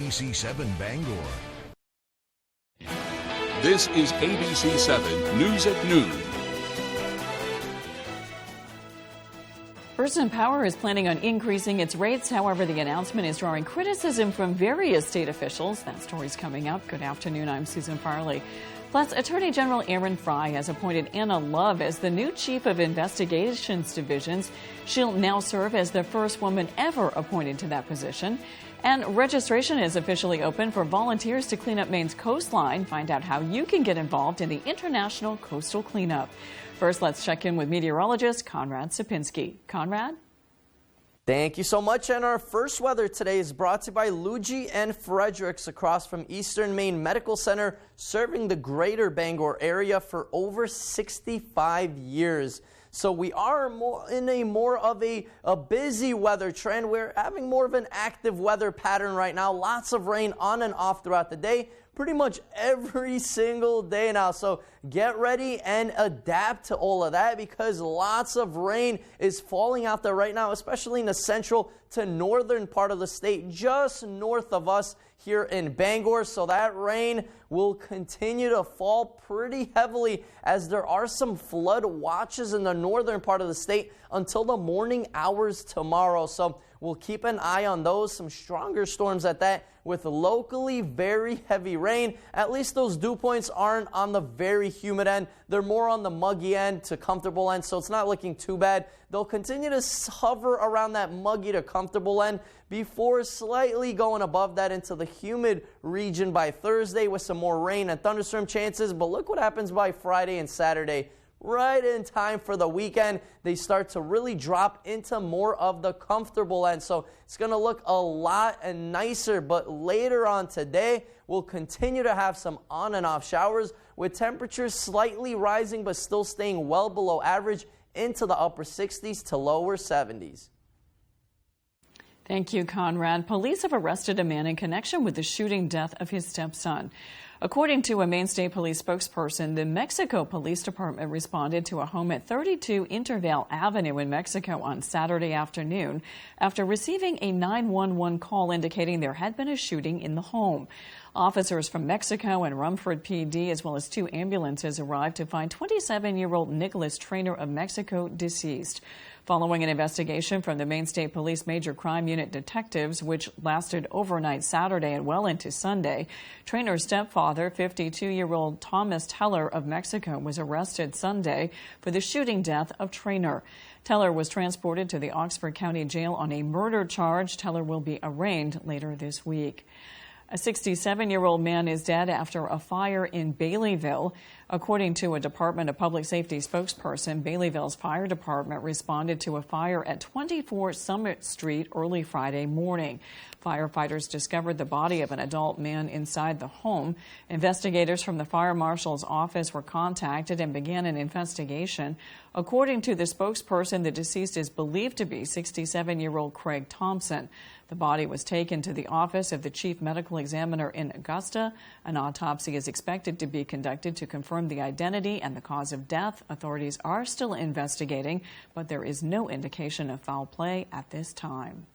ABC7 Bangor. This is ABC 7 News at Noon. First Power is planning on increasing its rates. However, the announcement is drawing criticism from various state officials. That story's coming up. Good afternoon. I'm Susan Farley. Plus, Attorney General Aaron Fry has appointed Anna Love as the new Chief of Investigations Divisions. She'll now serve as the first woman ever appointed to that position. And registration is officially open for volunteers to clean up Maine's coastline. Find out how you can get involved in the International Coastal Cleanup. First, let's check in with meteorologist Conrad Sapinski. Conrad? Thank you so much. And our first weather today is brought to you by Luigi and Fredericks across from Eastern Maine Medical Center, serving the greater Bangor area for over 65 years. So we are in more of a busy weather trend. We're having more of an active weather pattern right now. Lots of rain on and off throughout the day, pretty much every single day now. So get ready and adapt to all of that, because lots of rain is falling out there right now, especially in the central to northern part of the state, just north of us here in Bangor. So that rain will continue to fall pretty heavily, as there are some flood watches in the northern part of the state until the morning hours tomorrow. So we'll keep an eye on those, some stronger storms at that, with locally very heavy rain. At least those dew points aren't on the very humid end. They're more on the muggy end to comfortable end, so it's not looking too bad. They'll continue to hover around that muggy to comfortable end before slightly going above that into the humid region by Thursday with some more rain and thunderstorm chances. But look what happens by Friday and Saturday. Right in time for the weekend, they start to really drop into more of the comfortable end. So it's going to look a lot nicer. But later on today, we'll continue to have some on and off showers, with temperatures slightly rising but still staying well below average into the upper 60s to lower 70s. Thank you, Conrad. Police have arrested a man in connection with the shooting death of his stepson. According to a Maine State Police spokesperson, the Mexico Police Department responded to a home at 32 Intervale Avenue in Mexico on Saturday afternoon after receiving a 911 call indicating there had been a shooting in the home. Officers from Mexico and Rumford PD, as well as 2 ambulances, arrived to find 27-year-old Nicholas Trainer of Mexico deceased. Following an investigation from the Maine State Police Major Crime Unit detectives, which lasted overnight Saturday and well into Sunday, Trainer's stepfather, 52-year-old Thomas Teller of Mexico, was arrested Sunday for the shooting death of Trainer. Teller was transported to the Oxford County Jail on a murder charge. Teller will be arraigned later this week. A 67-year-old man is dead after a fire in Baileyville. According to a Department of Public Safety spokesperson, Baileyville's fire department responded to a fire at 24 Summit Street early Friday morning. Firefighters discovered the body of an adult man inside the home. Investigators from the fire marshal's office were contacted and began an investigation. According to the spokesperson, the deceased is believed to be 67-year-old Craig Thompson. The body was taken to the office of the chief medical examiner in Augusta. An autopsy is expected to be conducted to confirm the identity and the cause of death. Authorities are still investigating, but there is no indication of foul play at this time.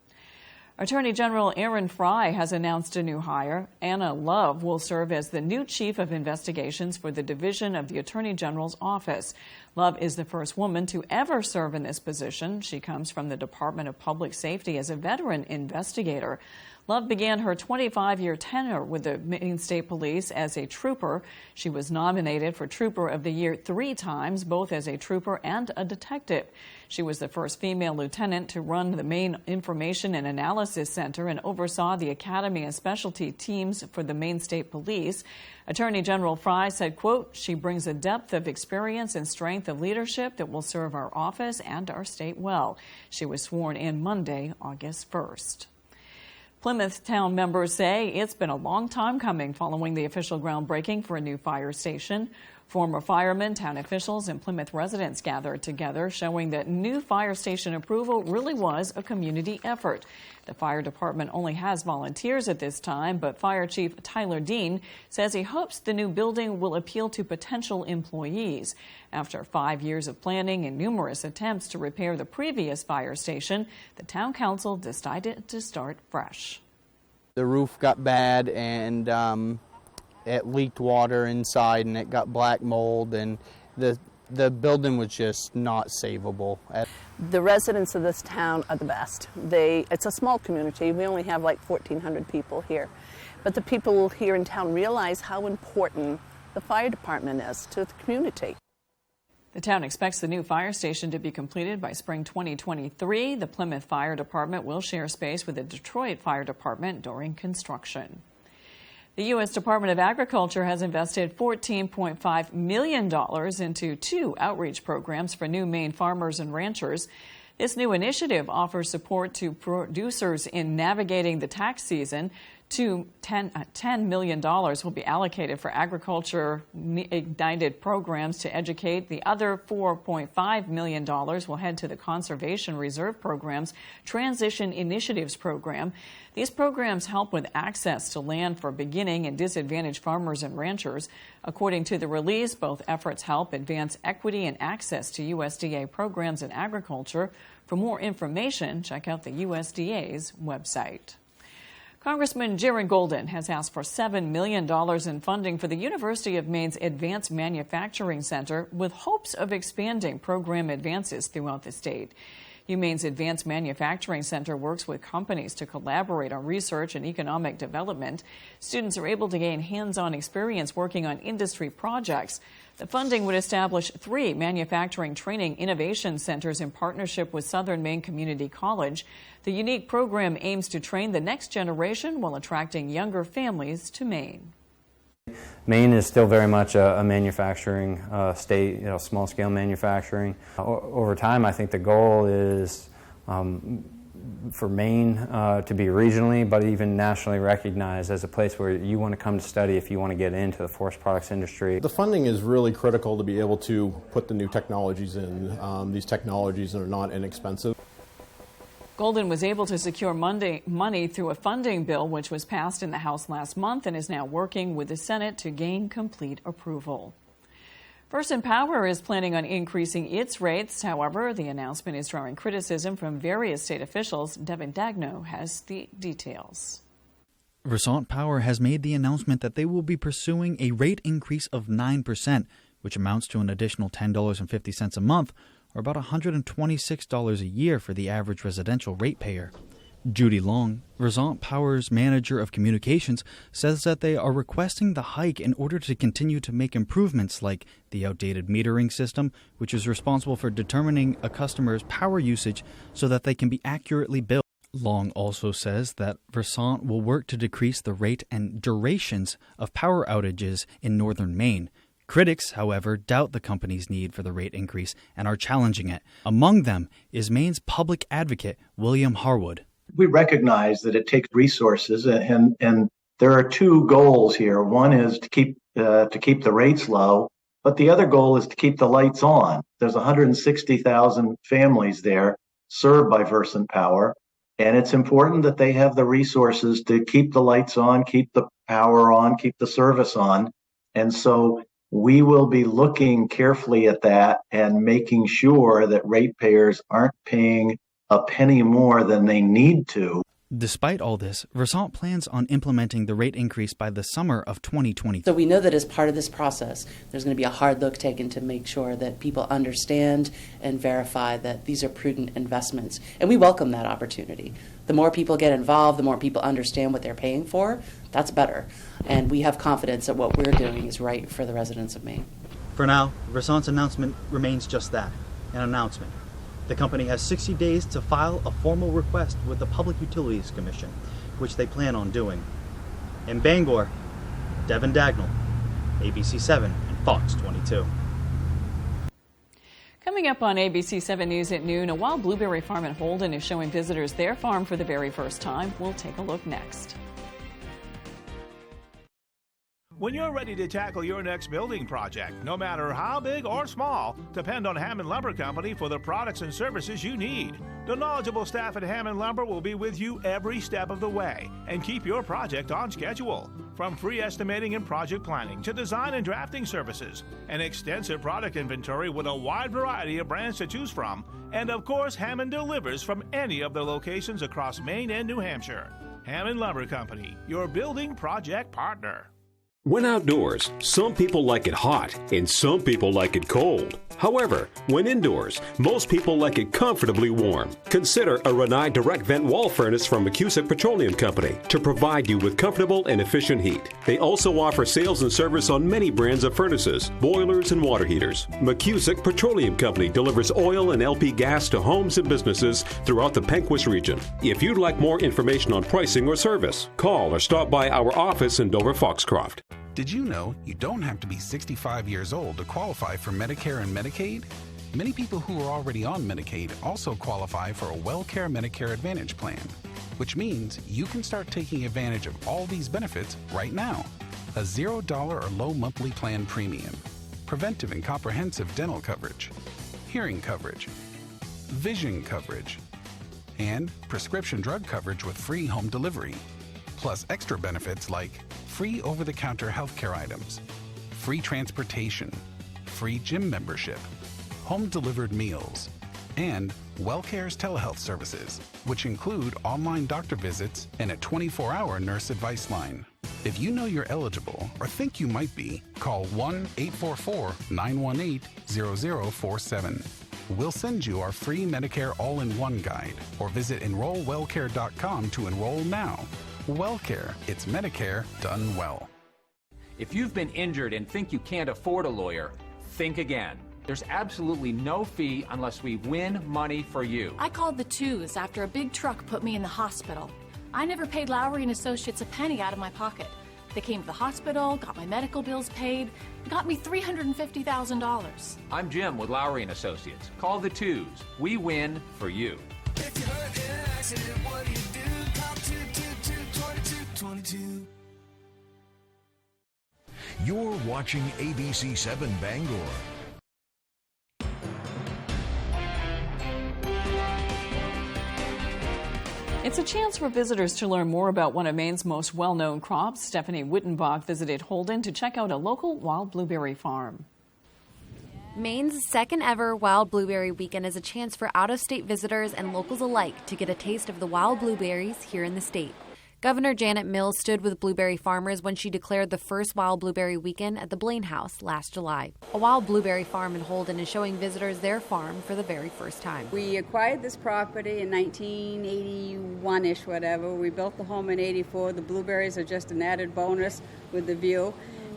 Attorney General Aaron Fry has announced a new hire. Anna Love will serve as the new Chief of Investigations for the Division of the Attorney General's Office. Love is the first woman to ever serve in this position. She comes from the Department of Public Safety as a veteran investigator. Love began her 25-year tenure with the Maine State Police as a trooper. She was nominated for Trooper of the Year 3 times, both as a trooper and a detective. She was the first female lieutenant to run the Maine Information and Analysis Center and oversaw the Academy and Specialty teams for the Maine State Police. Attorney General Fry said, quote, "She brings a depth of experience and strength of leadership that will serve our office and our state well." She was sworn in Monday, August 1st. Plymouth town members say it's been a long time coming following the official groundbreaking for a new fire station. Former firemen, town officials, and Plymouth residents gathered together, showing that new fire station approval really was a community effort. The fire department only has volunteers at this time, but Fire Chief Tyler Dean says he hopes the new building will appeal to potential employees. After 5 years of planning and numerous attempts to repair the previous fire station, the town council decided to start fresh. The roof got bad and it leaked water inside and it got black mold, and the building was just not savable. The residents of this town are the best. It's a small community. We only have like 1,400 people here. But the people here in town realize how important the fire department is to the community. The town expects the new fire station to be completed by spring 2023. The Plymouth Fire Department will share space with the Detroit Fire Department during construction. The U.S. Department of Agriculture has invested $14.5 million into 2 outreach programs for new Maine farmers and ranchers. This new initiative offers support to producers in navigating the tax season. $10 million will be allocated for agriculture-ignited programs to educate. The other $4.5 million will head to the Conservation Reserve Program's Transition Initiatives Program. These programs help with access to land for beginning and disadvantaged farmers and ranchers. According to the release, both efforts help advance equity and access to USDA programs in agriculture. For more information, check out the USDA's website. Congressman Jaron Golden has asked for $7 million in funding for the University of Maine's Advanced Manufacturing Center with hopes of expanding program advances throughout the state. UMaine's Advanced Manufacturing Center works with companies to collaborate on research and economic development. Students are able to gain hands-on experience working on industry projects. The funding would establish 3 manufacturing training innovation centers in partnership with Southern Maine Community College. The unique program aims to train the next generation while attracting younger families to Maine. Maine is still very much a manufacturing state, small-scale manufacturing. Over time, I think the goal is for Maine to be regionally, but even nationally recognized as a place where you want to come to study if you want to get into the forest products industry. The funding is really critical to be able to put the new technologies in. These technologies are not inexpensive. Golden was able to secure money through a funding bill which was passed in the House last month and is now working with the Senate to gain complete approval. Versant Power is planning on increasing its rates. However, the announcement is drawing criticism from various state officials. Devin Dagno has the details. Versant Power has made the announcement that they will be pursuing a rate increase of 9%, which amounts to an additional $10.50 a month, or about $126 a year for the average residential ratepayer. Judy Long, Versant Power's manager of communications, says that they are requesting the hike in order to continue to make improvements like the outdated metering system, which is responsible for determining a customer's power usage so that they can be accurately billed. Long also says that Versant will work to decrease the rate and durations of power outages in northern Maine. Critics, however, doubt the company's need for the rate increase and are challenging it. Among them is Maine's public advocate, William Harwood. We recognize that it takes resources, and there are 2 goals here. One is to keep the rates low, but the other goal is to keep the lights on. There's 160,000 families there served by Versant Power, and it's important that they have the resources to keep the lights on, keep the power on, keep the service on. And so we will be looking carefully at that and making sure that ratepayers aren't paying a penny more than they need to. Despite all this, Versant plans on implementing the rate increase by the summer of 2020. So we know that as part of this process, there's going to be a hard look taken to make sure that people understand and verify that these are prudent investments. And we welcome that opportunity. The more people get involved, the more people understand what they're paying for, that's better. And we have confidence that what we're doing is right for the residents of Maine. For now, Versant's announcement remains just that, an announcement. The company has 60 days to file a formal request with the Public Utilities Commission, which they plan on doing. In Bangor, Devin Dagnall, ABC 7 and Fox 22. Coming up on ABC 7 News at noon, a wild blueberry farm in Holden is showing visitors their farm for the very first time. We'll take a look next. When you're ready to tackle your next building project, no matter how big or small, depend on Hammond Lumber Company for the products and services you need. The knowledgeable staff at Hammond Lumber will be with you every step of the way and keep your project on schedule. From free estimating and project planning to design and drafting services, an extensive product inventory with a wide variety of brands to choose from, and of course, Hammond delivers from any of their locations across Maine and New Hampshire. Hammond Lumber Company, your building project partner. When outdoors, some people like it hot and some people like it cold. However, when indoors, most people like it comfortably warm. Consider a Rinnai direct vent wall furnace from McCusick Petroleum Company to provide you with comfortable and efficient heat. They also offer sales and service on many brands of furnaces, boilers, and water heaters. McCusick Petroleum Company delivers oil and LP gas to homes and businesses throughout the Pequot region. If you'd like more information on pricing or service, call or stop by our office in Dover Foxcroft. Did you know you don't have to be 65 years old to qualify for Medicare and Medicaid? Many people who are already on Medicaid also qualify for a WellCare Medicare Advantage plan, which means you can start taking advantage of all these benefits right now. A $0 or low monthly plan premium, preventive and comprehensive dental coverage, hearing coverage, vision coverage, and prescription drug coverage with free home delivery, plus extra benefits like free over-the-counter healthcare items, free transportation, free gym membership, home-delivered meals, and WellCare's telehealth services, which include online doctor visits and a 24-hour nurse advice line. If you know you're eligible or think you might be, call 1-844-918-0047. We'll send you our free Medicare all-in-one guide or visit enrollwellcare.com to enroll now. WellCare, it's Medicare done well. If you've been injured and think you can't afford a lawyer, think again. There's absolutely no fee unless we win money for you. I called the twos after a big truck put me in the hospital. I never paid Lowry and Associates a penny out of my pocket. They came to the hospital, got my medical bills paid, got me $350,000. I'm Jim with Lowry and Associates. Call the twos. We win for you. If you're hurt in an accident, what do you do? Call 222-2222. You're watching ABC 7 Bangor. It's a chance for visitors to learn more about one of Maine's most well-known crops. Stephanie Wittenbach visited Holden to check out a local wild blueberry farm. Maine's second ever Wild Blueberry Weekend is a chance for out-of-state visitors and locals alike to get a taste of the wild blueberries here in the state. Governor Janet Mills stood with blueberry farmers when she declared the first Wild Blueberry Weekend at the Blaine House last July. A wild blueberry farm in Holden is showing visitors their farm for the very first time. We acquired this property in 1981-ish, whatever. We built the home in 84. The blueberries are just an added bonus with the view.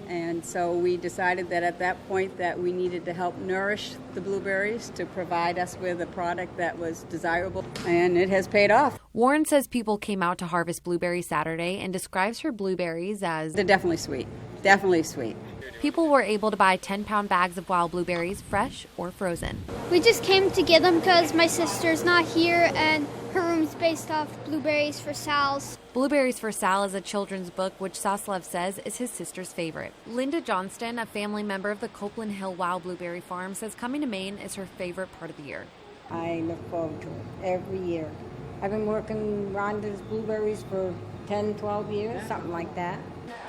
And so we decided that at that point that we needed to help nourish the blueberries to provide us with a product that was desirable, and it has paid off. Warren says people came out to harvest blueberries Saturday and describes her blueberries as... They're definitely sweet. Definitely sweet. People were able to buy 10-pound bags of wild blueberries, fresh or frozen. We just came to get them because my sister's not here and her room's based off Blueberries for Sal's. Blueberries for Sal is a children's book, which Saslev says is his sister's favorite. Linda Johnston, a family member of the Copeland Hill Wild Blueberry Farm, says coming to Maine is her favorite part of the year. I look forward to it every year. I've been working Rhonda's blueberries for 10, 12 years, something like that.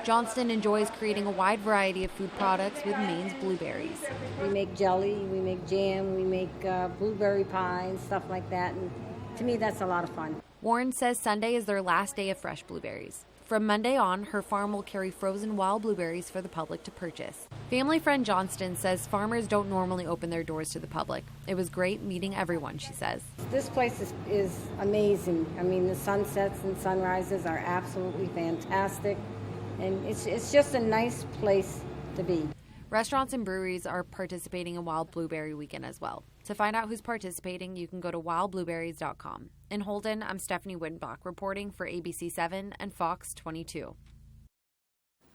Johnston enjoys creating a wide variety of food products with Maine's blueberries. We make jelly, we make jam, we make blueberry pie and stuff like that, and to me that's a lot of fun. Warren says Sunday is their last day of fresh blueberries. From Monday on, her farm will carry frozen wild blueberries for the public to purchase. Family friend Johnston says farmers don't normally open their doors to the public. It was great meeting everyone, she says. This place is amazing. I mean, the sunsets and sunrises are absolutely fantastic, and it's just a nice place to be. Restaurants and breweries are participating in Wild Blueberry Weekend as well. To find out who's participating, you can go to wildblueberries.com. In Holden, I'm Stephanie Wittenbach reporting for ABC 7 and Fox 22.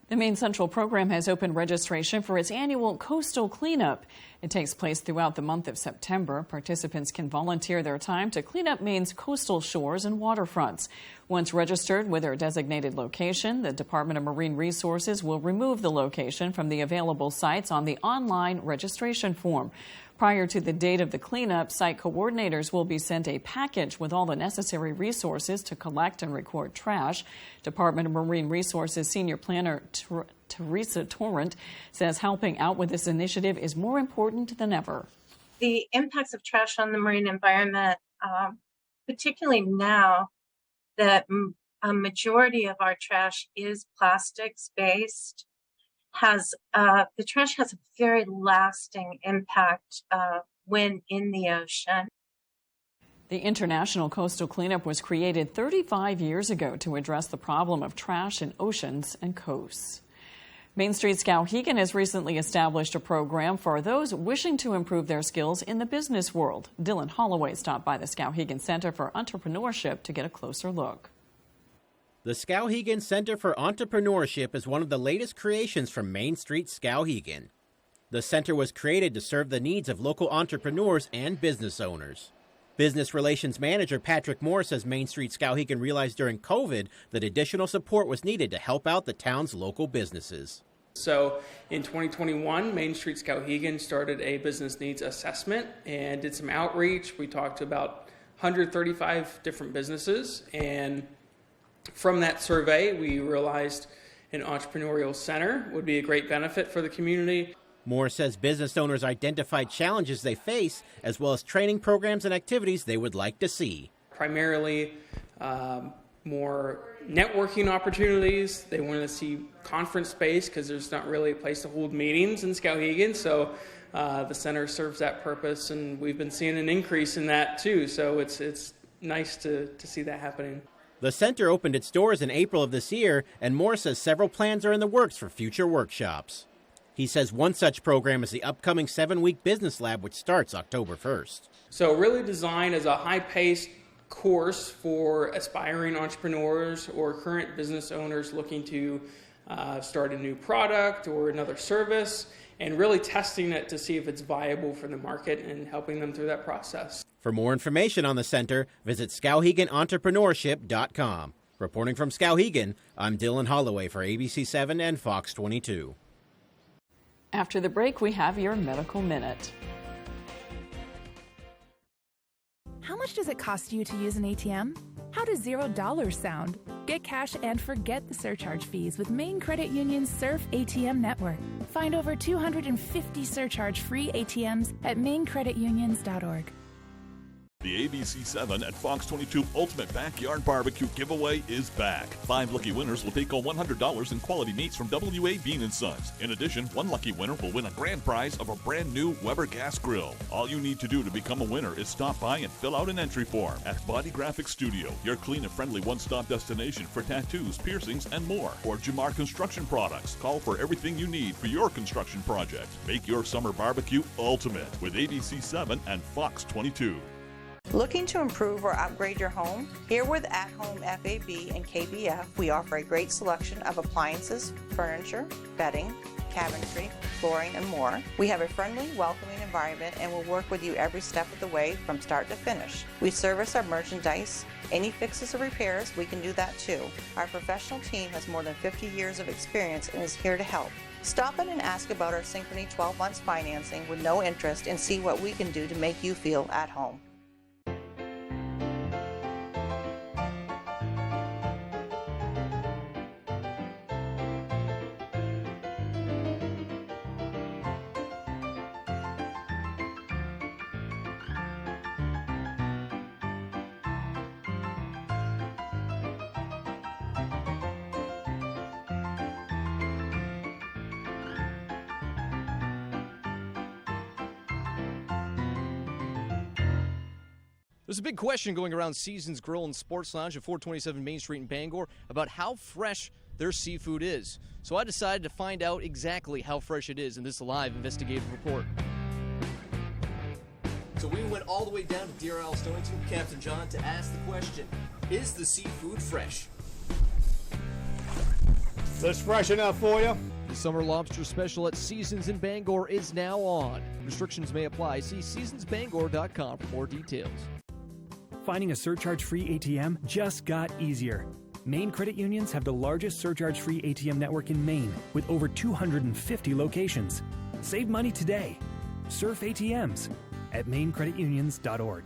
The Maine Central program has opened registration for its annual Coastal Cleanup. It takes place throughout the month of September. Participants can volunteer their time to clean up Maine's coastal shores and waterfronts. Once registered with their designated location, the Department of Marine Resources will remove the location from the available sites on the online registration form. Prior to the date of the cleanup, site coordinators will be sent a package with all the necessary resources to collect and record trash. Department of Marine Resources Senior Planner Teresa Torrent says helping out with this initiative is more important than ever. The impacts of trash on the marine environment, particularly now that a majority of our trash is plastics based, the trash has a very lasting impact when in the ocean. The International Coastal Cleanup was created 35 years ago to address the problem of trash in oceans and coasts. Main Street Skowhegan has recently established a program for those wishing to improve their skills in the business world. Dylan Holloway stopped by the Skowhegan Center for Entrepreneurship to get a closer look. The Skowhegan Center for Entrepreneurship is one of the latest creations from Main Street Skowhegan. The center was created to serve the needs of local entrepreneurs and business owners. Business Relations Manager Patrick Moore says Main Street Skowhegan realized during COVID that additional support was needed to help out the town's local businesses. So in 2021, Main Street Skowhegan started a business needs assessment and did some outreach. We talked to about 135 different businesses, and from that survey, we realized an entrepreneurial center would be a great benefit for the community. Moore says business owners identified challenges they face, as well as training programs and activities they would like to see. Primarily more networking opportunities. They want to see conference space because there's not really a place to hold meetings in Skowhegan. So the center serves that purpose, and we've been seeing an increase in that too. So it's nice to see that happening. The center opened its doors in April of this year, and Moore says several plans are in the works for future workshops. He says one such program is the upcoming 7-week business lab, which starts October 1st. So really designed as a high-paced course for aspiring entrepreneurs or current business owners looking to start a new product or another service, and really testing it to see if it's viable for the market and helping them through that process. For more information on the center, visit SkowheganEntrepreneurship.com. Reporting from Skowhegan, I'm Dylan Holloway for ABC7 and Fox 22. After the break, we have your Medical Minute. How much does it cost you to use an ATM? How does $0 sound? Get cash and forget the surcharge fees with Maine Credit Union's Surf ATM network. Find over 250 surcharge-free ATMs at mainecreditunions.org. The ABC7 and Fox 22 Ultimate Backyard Barbecue giveaway is back. 5 lucky winners will take home $100 in quality meats from WVII & Sons. In addition, 1 lucky winner will win a grand prize of a brand new Weber gas grill. All you need to do to become a winner is stop by and fill out an entry form at Body Graphics Studio, your clean and friendly one-stop destination for tattoos, piercings, and more. Or Jamar Construction Products. Call for everything you need for your construction project. Make your summer barbecue ultimate with ABC7 and Fox 22. Looking to improve or upgrade your home? Here with At Home FAB and KBF, we offer a great selection of appliances, furniture, bedding, cabinetry, flooring, and more. We have a friendly, welcoming environment and will work with you every step of the way from start to finish. We service our merchandise. Any fixes or repairs, we can do that too. Our professional team has more than 50 years of experience and is here to help. Stop in and ask about our Synchrony 12 months financing with no interest and see what we can do to make you feel at home. There's a big question going around Seasons Grill and Sports Lounge at 427 Main Street in Bangor about how fresh their seafood is. So I decided to find out exactly how fresh it is in this live investigative report. So we went all the way down to Deer Isle, Stonington, Captain John, to ask the question, is the seafood fresh? That's fresh enough for you. The Summer Lobster Special at Seasons in Bangor is now on. Restrictions may apply. See seasonsbangor.com for more details. Finding a surcharge-free ATM just got easier. Maine Credit Unions have the largest surcharge-free ATM network in Maine with over 250 locations. Save money today. Surf ATMs at mainecreditunions.org.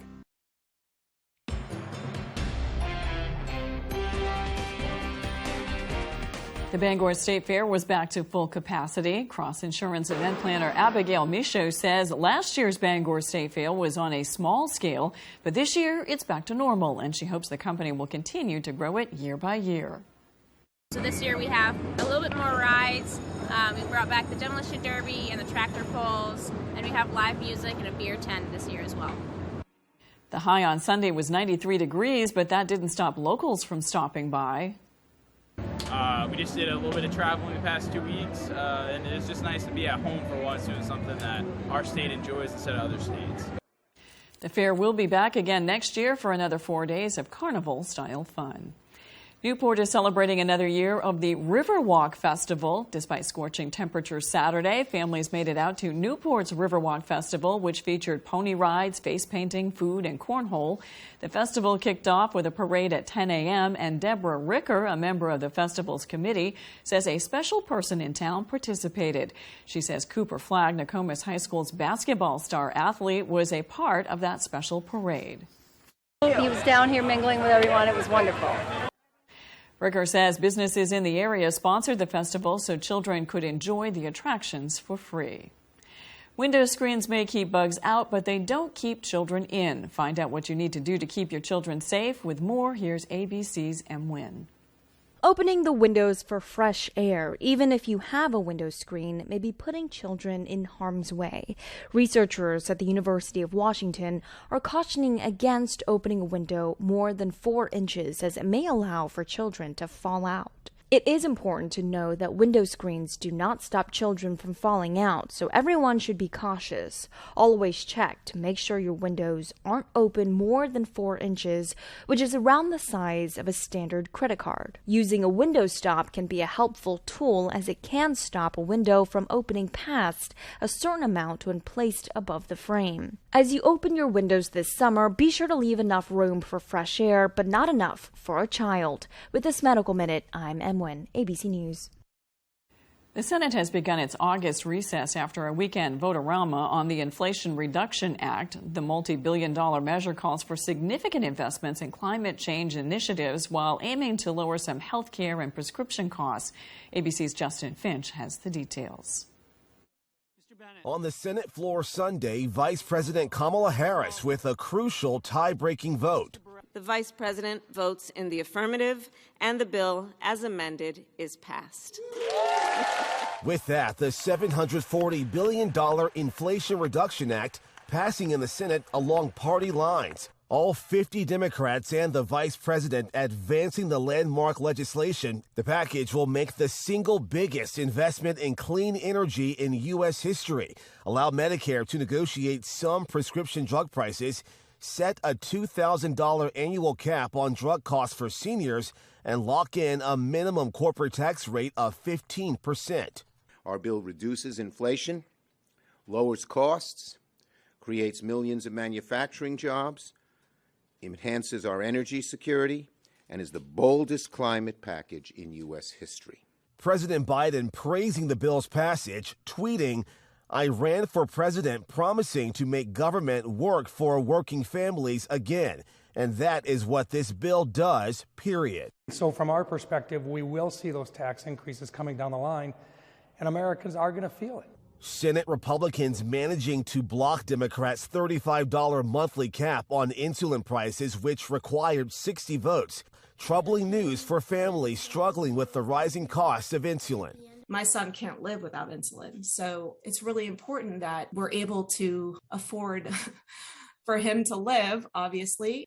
The Bangor State Fair was back to full capacity. Cross Insurance event planner Abigail Michaud says last year's Bangor State Fair was on a small scale, but this year it's back to normal, and she hopes the company will continue to grow it year by year. So this year we have a little bit more rides. We brought back the demolition derby and the tractor pulls, and we have live music and a beer tent this year as well. The high on Sunday was 93 degrees, but that didn't stop locals from stopping by. We just did a little bit of traveling the past 2 weeks, and it's just nice to be at home for once. It was something that our state enjoys instead of other states. The fair will be back again next year for another 4 days of carnival-style fun. Newport is celebrating another year of the Riverwalk Festival. Despite scorching temperatures Saturday, families made it out to Newport's Riverwalk Festival, which featured pony rides, face painting, food, and cornhole. The festival kicked off with a parade at 10 a.m., and Deborah Ricker, a member of the festival's committee, says a special person in town participated. She says Cooper Flagg, Nokomis High School's basketball star athlete, was a part of that special parade. He was down here mingling with everyone. It was wonderful. Ricker says businesses in the area sponsored the festival so children could enjoy the attractions for free. Window screens may keep bugs out, but they don't keep children in. Find out what you need to do to keep your children safe. With more, here's ABC's M. Wynn. Opening the windows for fresh air, even if you have a window screen, may be putting children in harm's way. Researchers at the University of Washington are cautioning against opening a window more than 4 inches, as it may allow for children to fall out. It is important to know that window screens do not stop children from falling out, so everyone should be cautious. Always check to make sure your windows aren't open more than 4 inches, which is around the size of a standard credit card. Using a window stop can be a helpful tool, as it can stop a window from opening past a certain amount when placed above the frame. As you open your windows this summer, be sure to leave enough room for fresh air, but not enough for a child. With this Medical Minute, I'm Em Wynn, ABC News. The Senate has begun its August recess after a weekend vote-a-rama on the Inflation Reduction Act. The multi-billion-dollar measure calls for significant investments in climate change initiatives while aiming to lower some health care and prescription costs. ABC's Justin Finch has the details. On the Senate floor Sunday, Vice President Kamala Harris with a crucial tie-breaking vote. The Vice President votes in the affirmative, and the bill, as amended, is passed. With that, the $740 billion Inflation Reduction Act passing in the Senate along party lines. All 50 Democrats and the Vice President advancing the landmark legislation. The package will make the single biggest investment in clean energy in U.S. history, allow Medicare to negotiate some prescription drug prices, set a $2,000 annual cap on drug costs for seniors, and lock in a minimum corporate tax rate of 15%. Our bill reduces inflation, lowers costs, creates millions of manufacturing jobs, enhances our energy security, and is the boldest climate package in U.S. history. President Biden praising the bill's passage, tweeting, "I ran for president promising to make government work for working families again. And that is what this bill does, period." So from our perspective, we will see those tax increases coming down the line, and Americans are going to feel it. Senate Republicans managing to block Democrats' $35 monthly cap on insulin prices, which required 60 votes. Troubling news for families struggling with the rising cost of insulin. My son can't live without insulin, so it's really important that we're able to afford for him to live, obviously.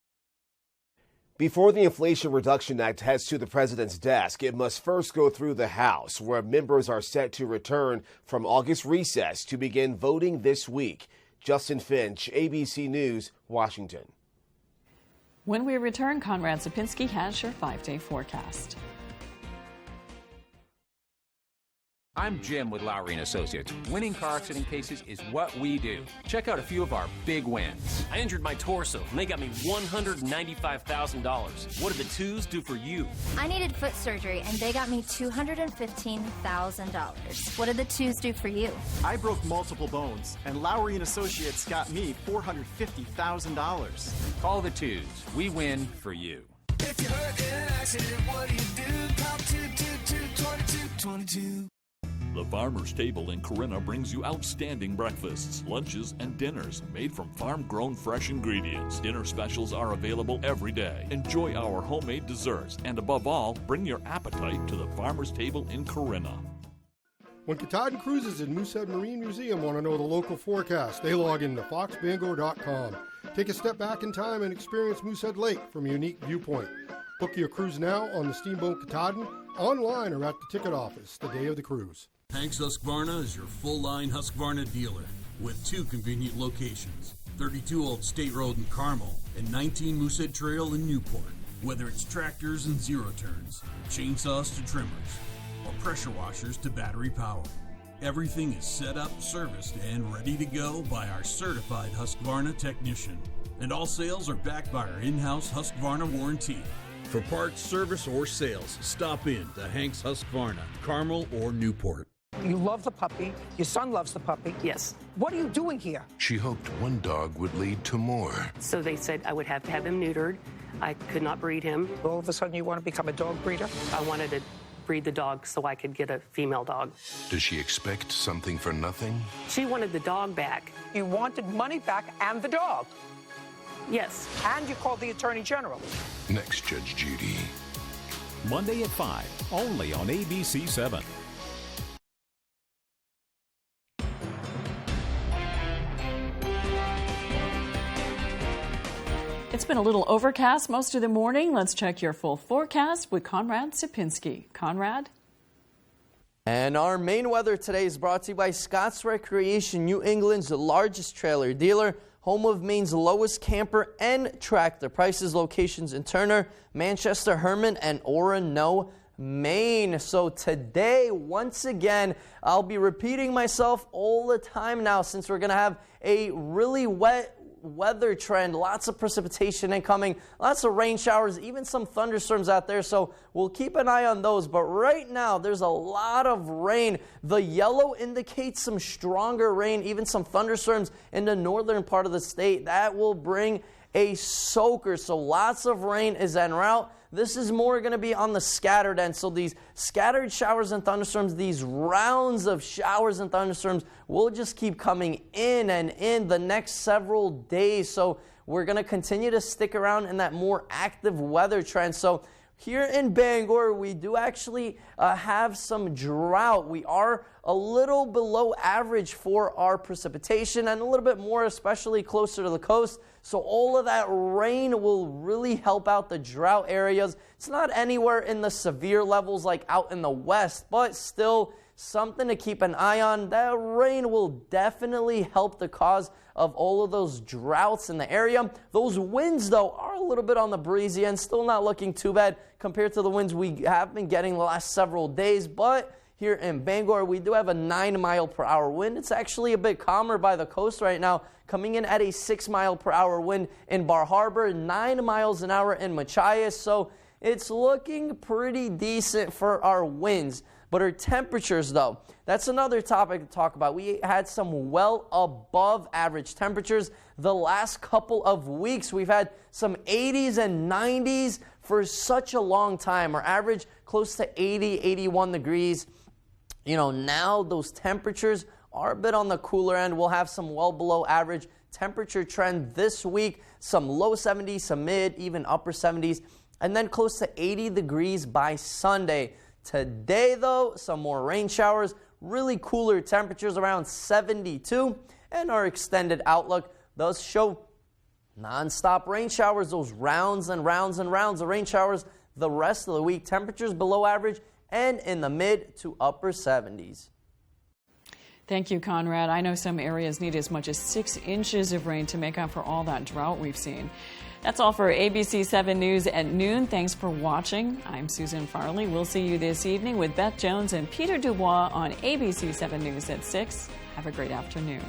Before the Inflation Reduction Act heads to the president's desk, it must first go through the House, where members are set to return from August recess to begin voting this week. Justin Finch, ABC News, Washington. When we return, Conrad Sapinski has your 5-day forecast. I'm Jim with Lowry & Associates. Winning car accident cases is what we do. Check out a few of our big wins. I injured my torso, and they got me $195,000. What did the twos do for you? I needed foot surgery, and they got me $215,000. What did the twos do for you? I broke multiple bones, and Lowry & Associates got me $450,000. Call the twos. We win for you. If you're hurt in an accident, what do? Call 222-22. 22. The Farmer's Table in Corinna brings you outstanding breakfasts, lunches, and dinners made from farm-grown fresh ingredients. Dinner specials are available every day. Enjoy our homemade desserts, and above all, bring your appetite to the Farmer's Table in Corinna. When Katahdin Cruises and Moosehead Marine Museum want to know the local forecast, they log into foxbangor.com. Take a step back in time and experience Moosehead Lake from a unique viewpoint. Book your cruise now on the Steamboat Katahdin, online or at the ticket office the day of the cruise. Hanks Husqvarna is your full-line Husqvarna dealer with 2 convenient locations, 32 Old State Road in Carmel and 19 Moosehead Trail in Newport. Whether it's tractors and zero-turns, chainsaws to trimmers, or pressure washers to battery power, everything is set up, serviced, and ready to go by our certified Husqvarna technician. And all sales are backed by our in-house Husqvarna warranty. For parts, service, or sales, stop in to Hanks Husqvarna, Carmel or Newport. You love the puppy. Your son loves the puppy. Yes. What are you doing here? She hoped one dog would lead to more. So they said I would have to have him neutered. I could not breed him. All of a sudden you want to become a dog breeder? I wanted to breed the dog so I could get a female dog. Does she expect something for nothing? She wanted the dog back. You wanted money back and the dog? Yes. And you called the Attorney General. Next, Judge Judy. Monday at 5, only on ABC 7. It's been a little overcast most of the morning. Let's check your full forecast with Conrad Sipinski. Conrad? And our main weather today is brought to you by Scott's Recreation, New England's largest trailer dealer, home of Maine's lowest camper and tractor prices. Locations in Turner, Manchester, Herman, and Orono, Maine. So today, once again, I'll be repeating myself all the time now since we're going to have a really wet weather trend, lots of precipitation incoming, lots of rain showers, even some thunderstorms out there, so we'll keep an eye on those. But right now there's a lot of rain. The yellow indicates some stronger rain, even some thunderstorms in the northern part of the state. That will bring a soaker, so lots of rain is en route. This is more going to be on the scattered end. So these scattered showers and thunderstorms, these rounds of showers and thunderstorms will just keep coming in and in the next several days. So we're going to continue to stick around in that more active weather trend. So here in Bangor, we do actually have some drought. We are a little below average for our precipitation and a little bit more, especially closer to the coast. So all of that rain will really help out the drought areas. It's not anywhere in the severe levels like out in the west, but still something to keep an eye on. That rain will definitely help the cause of all of those droughts in the area. Those winds, though, are a little bit on the breezy end, still not looking too bad compared to the winds we have been getting the last several days. But here in Bangor, we do have a 9-mile-per-hour wind. It's actually a bit calmer by the coast right now, coming in at a 6-mile-per-hour wind in Bar Harbor, 9 miles an hour in Machias. So it's looking pretty decent for our winds. But our temperatures, though, that's another topic to talk about. We had some well above average temperatures the last couple of weeks. We've had some 80s and 90s for such a long time. Our average close to 80, 81 degrees. You know, now those temperatures are a bit on the cooler end. We'll have some well below average temperature trend this week. Some low 70s, some mid, even upper 70s, and then close to 80 degrees by Sunday. Today, though, some more rain showers, really cooler temperatures around 72, and our extended outlook does show non-stop rain showers, those rounds and rounds and rounds of rain showers the rest of the week. Temperatures below average and in the mid to upper 70s. Thank you, Conrad. I know some areas need as much as 6 inches of rain to make up for all that drought we've seen. That's all for ABC 7 News at noon. Thanks for watching. I'm Susan Farley. We'll see you this evening with Beth Jones and Peter Dubois on ABC 7 News at 6. Have a great afternoon.